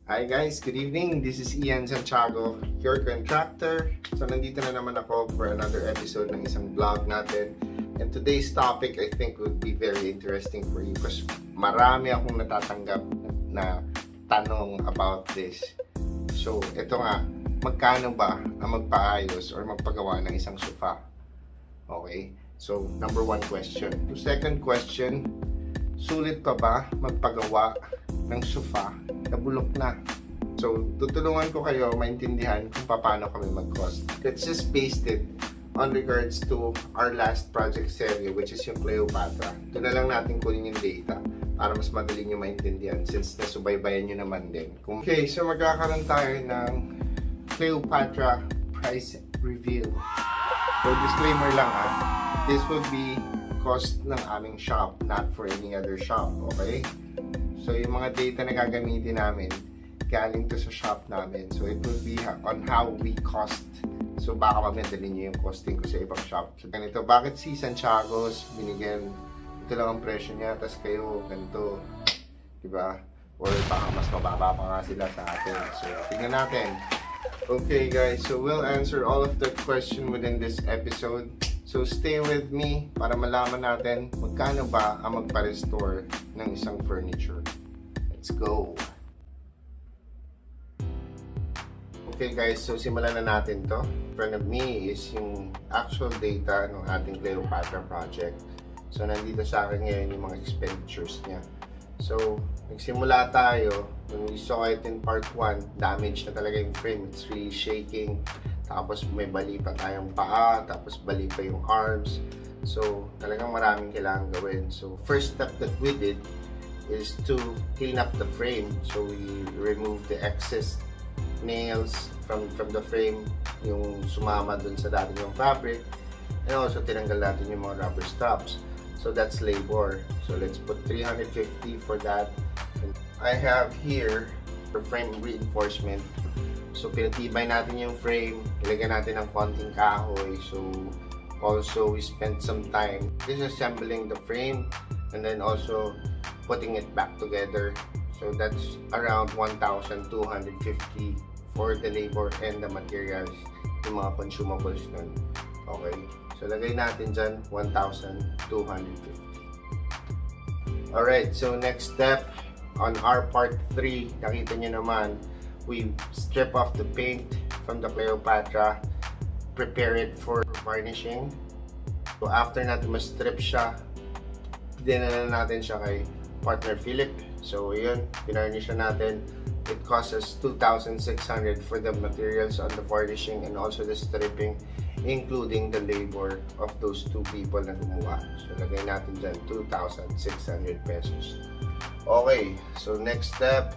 Hi guys, good evening. This is Ian Santiago, your contractor. So nandito na naman ako for another episode ng isang vlog natin. And today's topic I think would be very interesting for you because marami akong natatanggap na tanong about this. So ito nga, magkano ba ang magpaayos or magpagawa ng isang sofa? Okay, so number one question. The second question, sulit pa ba magpagawa ng sofa na bulok na? So, tutulungan ko kayo maintindihan kung paano kami mag-cost. Let's just base it on regards to our last project series, which is yung Cleopatra. Ito na lang natin kunin yung data para mas madali nyo maintindihan since nasubaybayan nyo naman din. Okay, so magkakaroon tayo ng Cleopatra price reveal. So, disclaimer lang ha, this will be cost ng aming shop, not for any other shop, okay? So, yung mga data na gagamitin namin, galing to sa shop namin. So, it will be on how we cost. So, baka magdalhin nyo yung costing ko sa ibang shop. So, ganito, bakit si Santiago's binigyan, ito lang ang presyo niya, tapos kayo, ganito, diba? Or baka mas mababa pa nga sila sa atin. So, tingnan natin. Okay guys, so we'll answer all of the question within this episode. So, stay with me para malaman natin magkano ba ang magpa-restore ng isang furniture. Let's go! Okay guys, so simulan na natin to. In front of me is yung actual data ng ating Cleopatra project. So nandito sa akin ngayon yung mga expenditures niya. So nagsimula tayo, when we saw it in part 1, damage na talaga yung frame. It's really shaking. Tapos may bali pa tayong paa, tapos bali pa yung arms. So talagang maraming kailangan gawin. So first step that we did is to clean up the frame. So we removed the excess nails from the frame, yung sumama dun sa dating yung fabric, and also tinanggal natin yung mga rubber straps. So that's labor. So let's put 350 for that. I have here for frame reinforcement. So pinatibay natin yung frame, ilagyan natin ng konting kahoy. So also we spent some time disassembling the frame and then also putting it back together. So that's around 1,250 for the labor and the materials, yung mga consumables nun. Okay, so lagay natin dyan 1,250. Alright, so next step on our part 3, nakita nyo naman, we strip off the paint from the Cleopatra, prepare it for varnishing. So after natin ma-strip siya, dinala natin siya kay partner Philip. So yun, pinarnish na natin. It costs us 2,600 for the materials on the varnishing and also the stripping, including the labor of those two people na gumawa. So lagay natin dyan 2,600 pesos. Okay, so next step.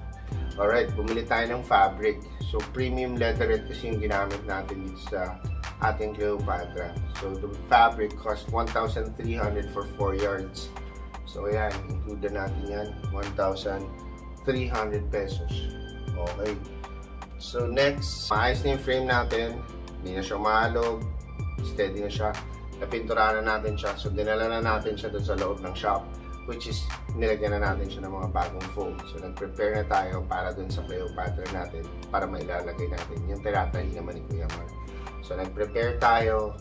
Alright, bumili tayo ng fabric. So premium leatherette kasi yung ginamit natin dito sa ating Cleopatra. So the fabric cost 1,300 for 4 yards. So ayan, include na natin yan, 1,300 pesos. Okay. So next, maayos na yung frame natin. Hindi na siya mahalog. Steady na siya. Napinturahan na natin siya. So dinala na natin siya doon sa loob ng shop. Which is, nilagyan na natin siya ng mga bagong foam. So nag-prepare na tayo para doon sa Cleopatra natin. Para mailalagay natin. Yung tinatahi naman ni Kuya Mar. So nag-prepare tayo.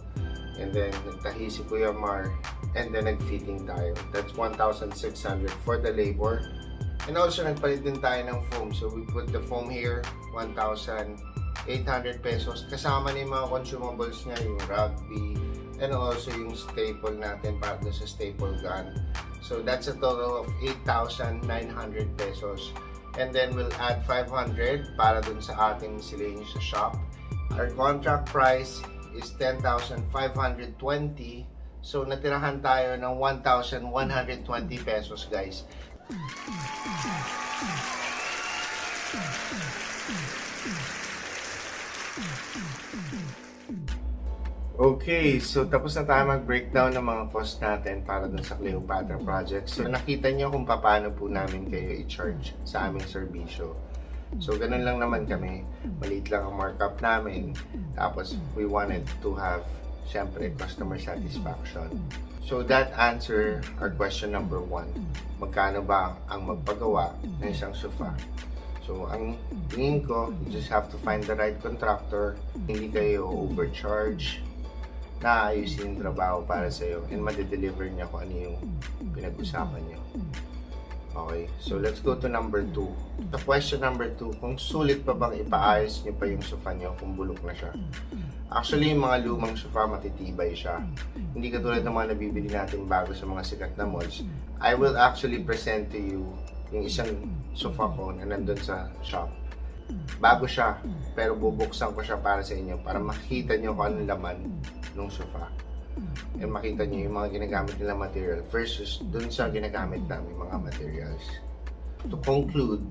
And then nagtahi si Kuya Mar. And then nag-fitting tayo. That's 1,600 for the labor. And also nagpalit din tayo ng foam. So we put the foam here, 1,800 pesos. Kasama na yung mga consumables niya, yung rugby, and also yung staple natin para sa staple gun. So that's a total of 8,900 pesos. And then we'll add 500 para dun sa ating miscellaneous sa shop. Our contract price is 10,520. So natirahan tayo ng 1,120 pesos guys. Okay, so tapos na tayo mag-breakdown ng mga cost natin para dun sa Cleopatra project. So nakita niyo kung paano po namin kayo i-charge sa aming serbisyo. So ganun lang naman kami, maliit lang ang markup namin. Tapos we wanted to have, syempre, customer satisfaction. So that answer our question number 1. Magkano ba ang magpagawa ng isang sofa? So So, ang tingin ko, you just have to find the right contractor. Hindi kayo overcharge. Naayusin yung trabaho para sa'yo and madideliver niya kung ano yung pinag-usapan niyo. Okay, so let's go to number 2. The question number 2, kung sulit pa bang ipaayos niyo pa yung sofa niyo kung bulok na siya? Actually, yung mga lumang sofa, matitibay siya. Hindi katulad ng mga nabibili natin bago sa mga sikat na malls. I will actually present to you yung isang sofa ko na nandun sa shop. Bago siya, pero bubuksan ko siya para sa inyo para makita nyo kung anong laman ng sofa. And makita nyo yung mga ginagamit nila material versus dun sa ginagamit namin mga materials. To conclude,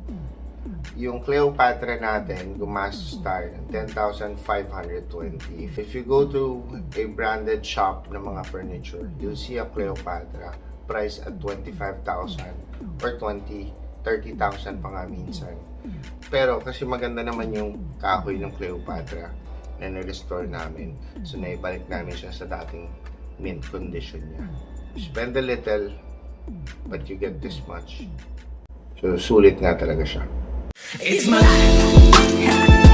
yung Cleopatra natin, gumastos tayo ng 10,520. If you go to a branded shop ng mga furniture, you'll see a Cleopatra price at 25,000 or 30,000 pa nga minsan. Pero kasi maganda naman yung kahoy ng Cleopatra na na-restore namin. So naibalik namin siya sa dating mint condition niya. Spend a little, but you get this much. So sulit nga talaga siya. It's my life.